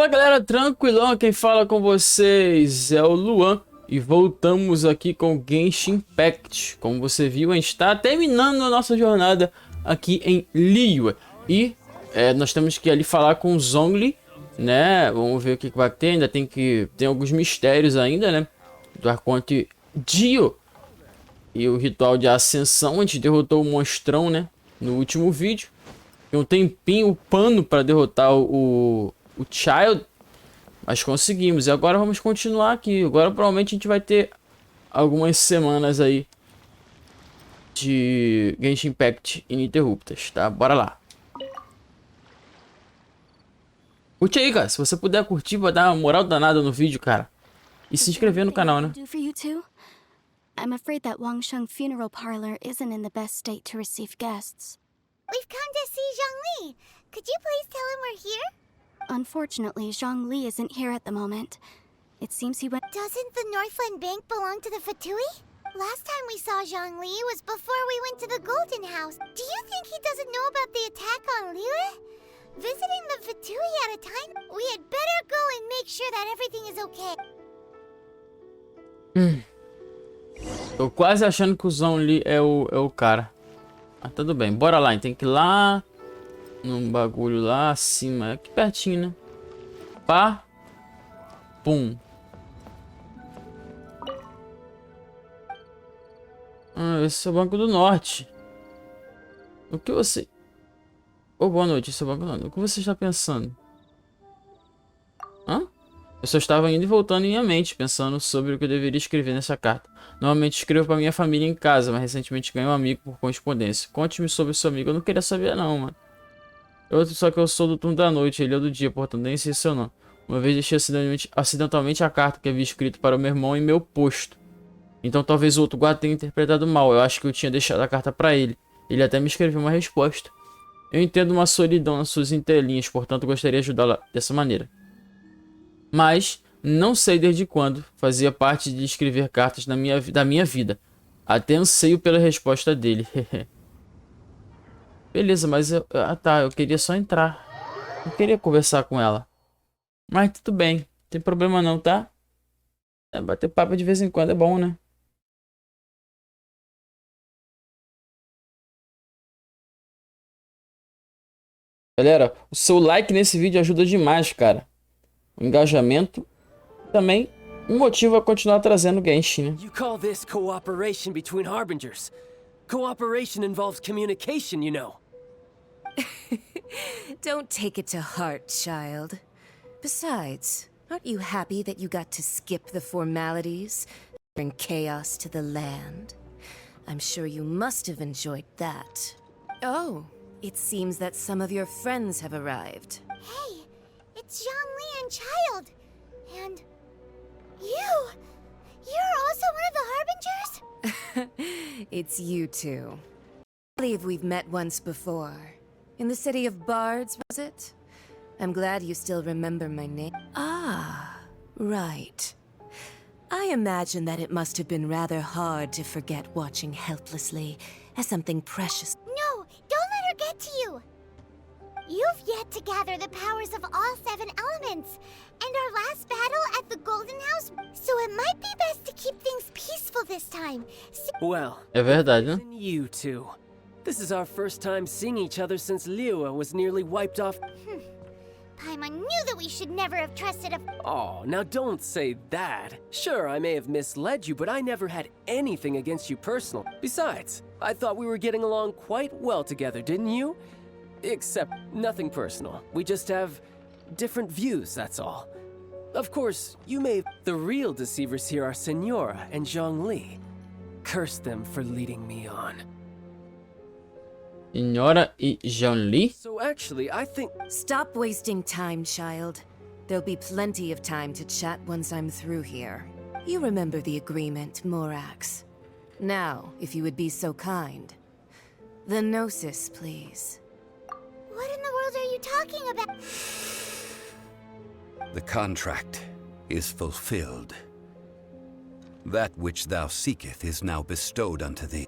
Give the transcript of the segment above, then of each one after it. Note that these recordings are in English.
Fala galera, tranquilão, quem fala com vocês é o Luan e voltamos aqui com Genshin Impact. Como você viu, a gente está terminando a nossa jornada aqui em Liyue e nós temos que ali falar com o ZHONGLI, né? Vamos ver o que vai ter, ainda tem alguns mistérios ainda, né? Do Arconte Geo e o Ritual de Ascensão. A gente derrotou o monstrão, né? No último vídeo. Tem um tempinho, o pano para derrotar o Child, mas conseguimos. E agora vamos continuar aqui. Agora provavelmente a gente vai ter algumas semanas aí de Genshin Impact ininterruptas, tá? Bora lá. Curte aí, cara. Se você puder curtir, vai dar uma moral danada no vídeo, cara. E se inscrever no canal, né? I'm afraid that Wangshan funeral parlor isn't in the best state to receive guests. We've come to see ZHONGLI. Could you please tell him we're here? Unfortunately, ZHONGLI isn't here at the moment. It seems he went— Doesn't the Northland Bank belong to the Fatui? Last time we saw ZHONGLI was before we went to the Golden House. Do you think he doesn't know about the attack on Liyue? Visiting the Fatui at a time? We had better go and make sure that everything is okay. Tô quase achando que o ZHONGLI é o cara. Ah, tudo bem. Bora lá. A gente tem que ir lá num bagulho lá acima. É aqui pertinho, né? Pá. Pum. Ah, esse é o Banco do Norte. O que você... Oh, boa noite. Esse é o Banco do Norte. O que você está pensando? Hã? Eu só estava indo e voltando em minha mente, pensando sobre o que eu deveria escrever nessa carta. Normalmente escrevo para minha família em casa, mas recentemente ganhei um amigo por correspondência. Conte-me sobre seu amigo. Eu não queria saber não, mano. Só que eu sou do turno da noite, ele é do dia, portanto nem sei seu nome. Uma vez deixei acidentalmente a carta que havia escrito para o meu irmão em meu posto. Então talvez o outro guarda tenha interpretado mal. Eu acho que eu tinha deixado a carta para ele. Ele até me escreveu uma resposta. Eu entendo uma solidão nas suas entrelinhas, portanto gostaria de ajudá-la dessa maneira. Mas não sei desde quando fazia parte de escrever cartas da minha vida. Até anseio pela resposta dele. Beleza, mas eu queria só entrar. Não queria conversar com ela. Mas tudo bem, não tem problema não, tá? Bater papo de vez em quando é bom, né? Galera, o seu like nesse vídeo ajuda demais, cara. O engajamento também um motivo a continuar trazendo Genshin, né? You call this cooperation between harbingers. Cooperation involves communication, you know. Don't take it to heart, child. Besides, aren't you happy that you got to skip the formalities, bring chaos to the land? I'm sure you must have enjoyed that. Oh, it seems that some of your friends have arrived. Hey, it's ZHONGLI and Child. And you're also one of the harbingers? It's you two. I believe we've met once before. In the city of Bards, was it? I'm glad you still remember my name. Ah, right. I imagine that it must have been rather hard to forget watching helplessly as something precious. No, don't let her get to you. You've yet to gather the powers of all 7 elements. And our last battle at the Golden House, so it might be best to keep things peaceful this time. Well, é verdade, né? You two. This is our first time seeing each other since Liyue was nearly wiped off. Paimon knew that we should never have trusted a... Oh, now don't say that. Sure, I may have misled you, but I never had anything against you personal. Besides, I thought we were getting along quite well together, didn't you? Except nothing personal. We just have different views, that's all. Of course, you may... The real deceivers here are Senora and ZHONGLI. Curse them for leading me on. Senhora e ZHONGLI? So actually, I think... Stop wasting time, child. There'll be plenty of time to chat once I'm through here. You remember the agreement, Morax. Now, if you would be so kind. The Gnosis, please. What in the world are you talking about? The contract is fulfilled. That which thou seeketh is now bestowed unto thee.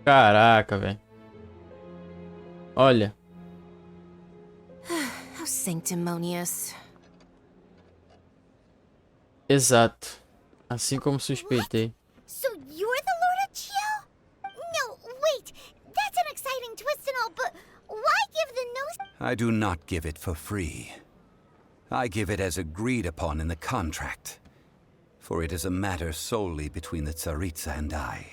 Caraca, velho. Olha. How sanctimonious. Exato. Assim como suspeitei. So you're the Lord of Geo? No, wait. That's an exciting twist and all, but why give the no... I do not give it for free. I give it as agreed upon in the contract. For it is a matter solely between the Tsaritsa and I.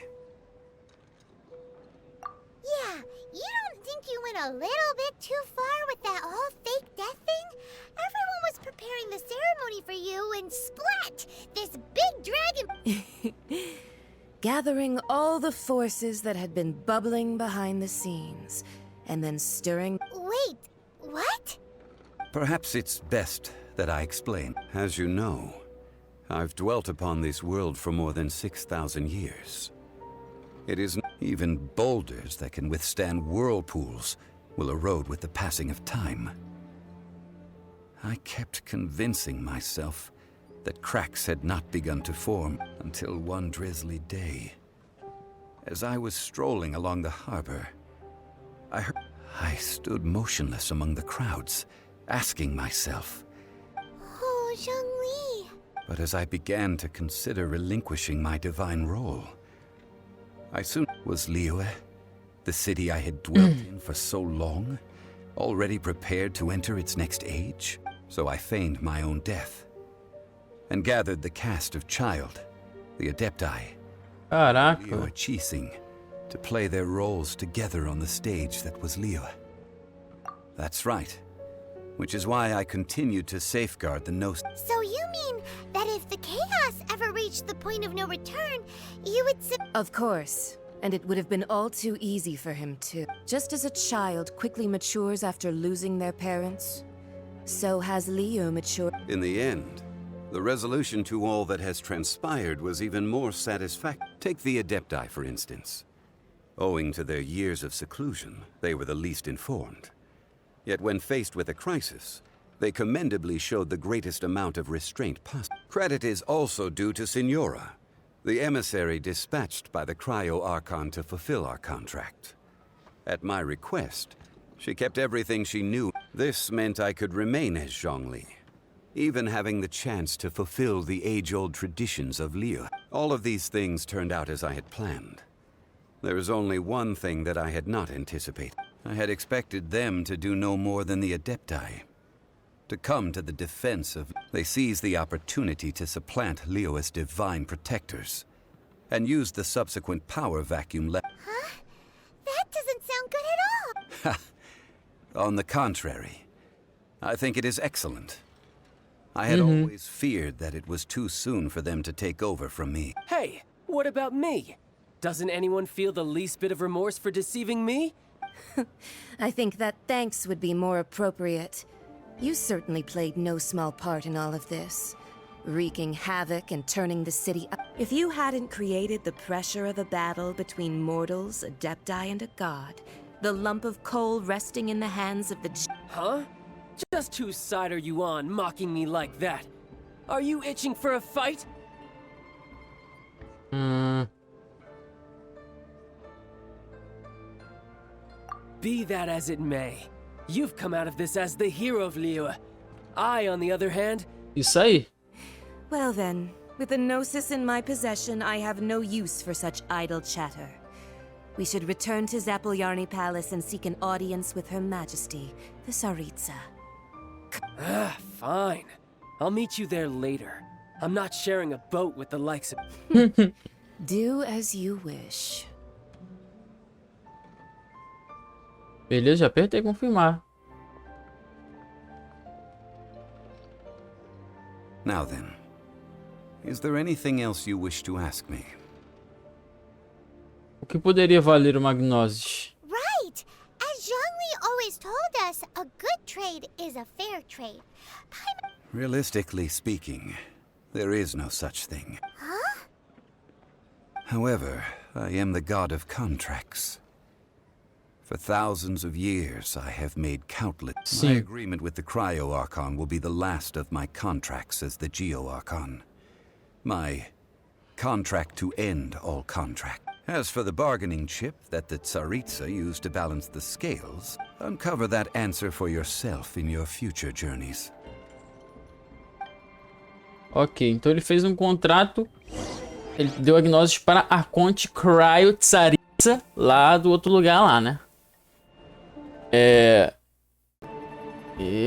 Yeah, you don't think you went a little bit too far with that whole fake death thing? Everyone was preparing the ceremony for you and splat! This big dragon... Gathering all the forces that had been bubbling behind the scenes, and then stirring... Wait, what? Perhaps it's best that I explain. As you know, I've dwelt upon this world for more than 6,000 years. It is even boulders that can withstand whirlpools will erode with the passing of time. I kept convincing myself that cracks had not begun to form until one drizzly day. As I was strolling along the harbor, I stood motionless among the crowds, asking myself, Oh, Zhongli. but as I began to consider relinquishing my divine role, I soon was Liyue, the city I had dwelt in for so long, already prepared to enter its next age. So I feigned my own death, and gathered the cast of Child, the Adepti, Caraca. Liyue Qixing, to play their roles together on the stage that was Liyue. That's right, which is why I continued to safeguard the no... So you mean that if the chaos ever reached the point of no return, you would Of course. And it would have been all too easy for him too. Just as a child quickly matures after losing their parents, so has Liyue matured. In the end, the resolution to all that has transpired was even more satisfactory. Take the Adepti, for instance. Owing to their years of seclusion, they were the least informed. Yet when faced with a crisis, they commendably showed the greatest amount of restraint possible. Credit is also due to Signora, the emissary dispatched by the Cryo-Archon to fulfill our contract. At my request, she kept everything she knew. This meant I could remain as Zhongli, even having the chance to fulfill the age-old traditions of Liyue. All of these things turned out as I had planned. There is only one thing that I had not anticipated. I had expected them to do no more than the Adepti, to come to the defense of... They seized the opportunity to supplant Liyue's divine protectors, and used the subsequent power vacuum Huh? That doesn't sound good at all. On the contrary, I think it is excellent. I had always feared that it was too soon for them to take over from me. Hey, what about me? Doesn't anyone feel the least bit of remorse for deceiving me? I think that thanks would be more appropriate. You certainly played no small part in all of this, wreaking havoc and turning the city up. If you hadn't created the pressure of a battle between mortals, Adepti, and a god, the lump of coal resting in the hands of the... Huh? Just whose side are you on, mocking me like that? Are you itching for a fight? Be that as it may, you've come out of this as the hero of Liyue. I, on the other hand... Isso aí. Well then, with the Gnosis in my possession, I have no use for such idle chatter. We should return to Zapoljarny Palace and seek an audience with Her Majesty, the Tsaritsa. Fine. I'll meet you there later. I'm not sharing a boat with the likes of... Do as you wish. Beleza, apertei confirmar. Now then, is there anything else you wish to ask me? O que poderia valer uma gnose? Right! As Zhongli always told us, a good trade is a fair trade. Realistically speaking, there is no such thing. Huh? However, I am the god of contracts. For thousands of years, I have made countless... My agreement with the Cryo-Archon will be the last of my contracts as the Geo-Archon. My contract to end all contract. As for the bargaining chip that the tsaritsa used to balance the scales, uncover that answer for yourself in your future journeys. Ok, então ele fez um contrato. Ele deu a gnose para Arconte Geo tsaritsa lá do outro lugar lá, né? E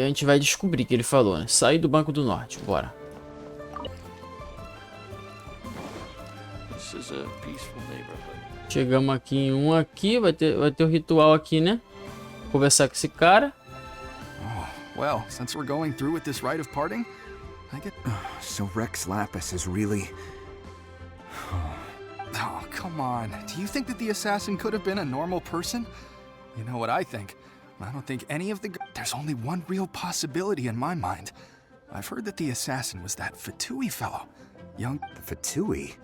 a gente vai descobrir o que ele falou, né? Sair do Banco do Norte, bora. Chegamos aqui em um aqui, vai ter o ritual aqui, né? Conversar com esse cara. Oh, well, since we're going through with this rite of parting, I get... So Rex Lapis is really... Oh, come on. Do you think that the assassin could have been a normal person? You know what I think? I don't think any of the... There's only one real possibility in my mind. I've heard that the assassin was that Fatui fellow. Young... The Fatui?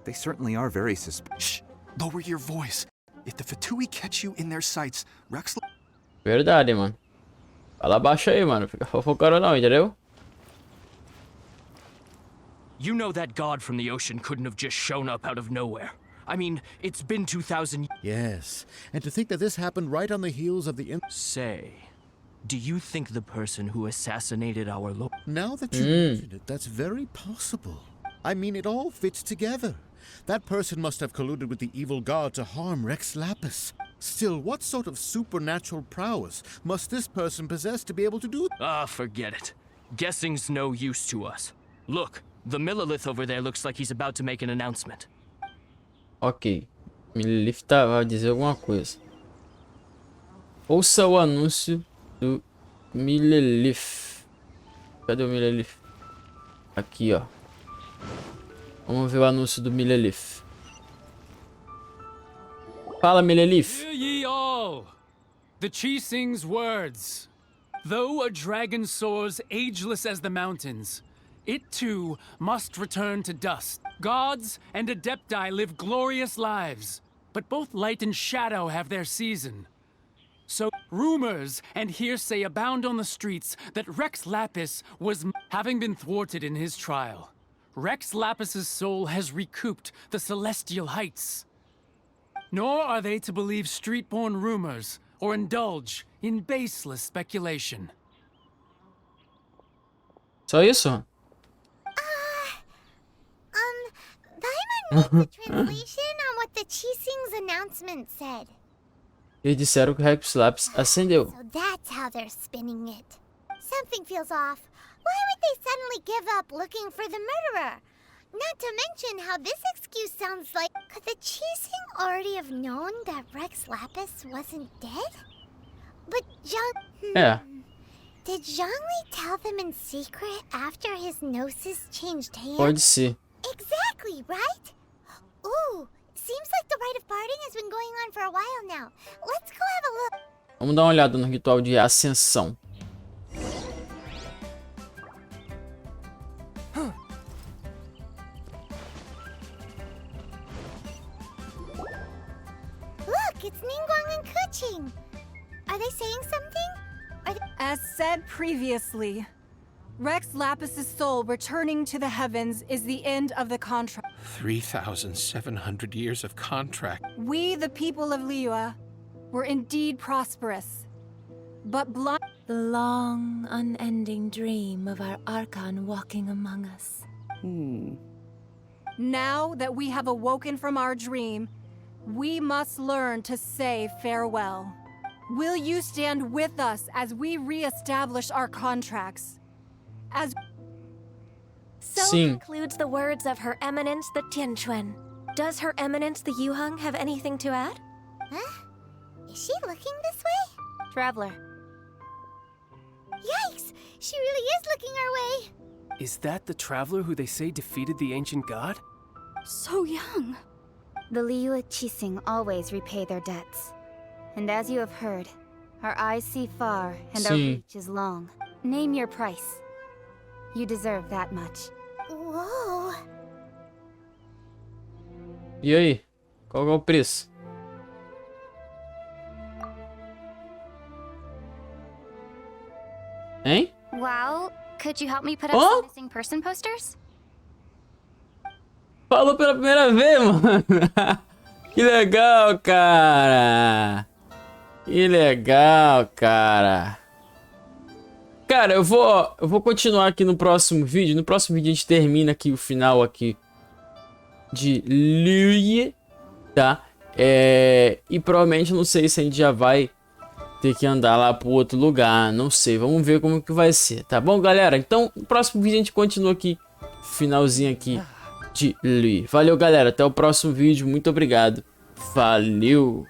They certainly are very suspicious. Shh! Lower your voice. If the Fatui catch you in their sights, Rex... Verdade, mano. Fala baixo aí, mano. Fica fofocando não, entendeu? You know that god from the ocean couldn't have just shown up out of nowhere. I mean, it's been 2,000 years. Yes, and to think that this happened right on the heels of the... Say, do you think the person who assassinated our lord... Now that you mention it, that's very possible. I mean, it all fits together. That person must have colluded with the evil god to harm Rex Lapis. Still, what sort of supernatural prowess must this person possess to be able to do... Ah, forget it. Guessing's no use to us. Look, the Millilith over there looks like he's about to make an announcement. Ok. Millilith vai dizer alguma coisa. Ouça o anúncio do Millilith. Cadê o Millilith? Aqui, ó. Vamos ver o anúncio do Millilith. Fala, Millilith. Hear ye all, the Qixing's words. Though a dragon soars ageless as the mountains, it too must return to dust. Gods and adepti live glorious lives, but both light and shadow have their season. So rumors and hearsay abound on the streets that Rex Lapis was having been thwarted in his trial. Rex Lapis's soul has recouped the celestial heights. Nor are they to believe street-born rumors or indulge in baseless speculation. Só isso? Paimon needs a translation on what the Qixing's announcement said. Eles disseram que o Rex Lapis ascendeu. So that's how they're spinning it. Something feels off. Why would they suddenly give up looking for the murderer? Not to mention how this excuse sounds like... Could the Qixing already have known that Rex Lapis wasn't dead? But Did Zhongli tell them in secret after his gnosis changed hands? Pode ser. Exactly, right? Ooh, seems like the rite of parting has been going on for a while now. Let's go have a look. Vamos dar uma olhada no ritual de ascensão. Look, it's Ningguang and Keqing. Are they saying something? As said previously, Rex Lapis's soul returning to the heavens is the end of the contract. 3,700 years of contract. We, the people of Liyue, were indeed prosperous, but blind. The long, unending dream of our Archon walking among us. Now that we have awoken from our dream, we must learn to say farewell. Will you stand with us as we re-establish our contracts? So concludes the words of Her Eminence the Tianquan. Does Her Eminence the Yuheng have anything to add? Huh? Is she looking this way? Traveler. Yikes! She really is looking our way! Is that the traveler who they say defeated the ancient god? So young. The Liyue Qixing always repay their debts. And as you have heard, our eyes see far and our reach is long. Name your price. You deserve that much. Whoa. E aí? Qual é o preço? Hein? Well, could you help me put up some missing person posters? Falou pela primeira vez, mano. Que legal, cara. Que legal, cara. Cara, eu vou continuar aqui no próximo vídeo. No próximo vídeo a gente termina aqui o final aqui de Liyue, tá? E provavelmente, não sei se a gente já vai ter que andar lá pro outro lugar. Não sei, vamos ver como que vai ser, tá bom, galera? Então, no próximo vídeo a gente continua aqui, finalzinho aqui de Liyue. Valeu, galera, até o próximo vídeo. Muito obrigado. Valeu!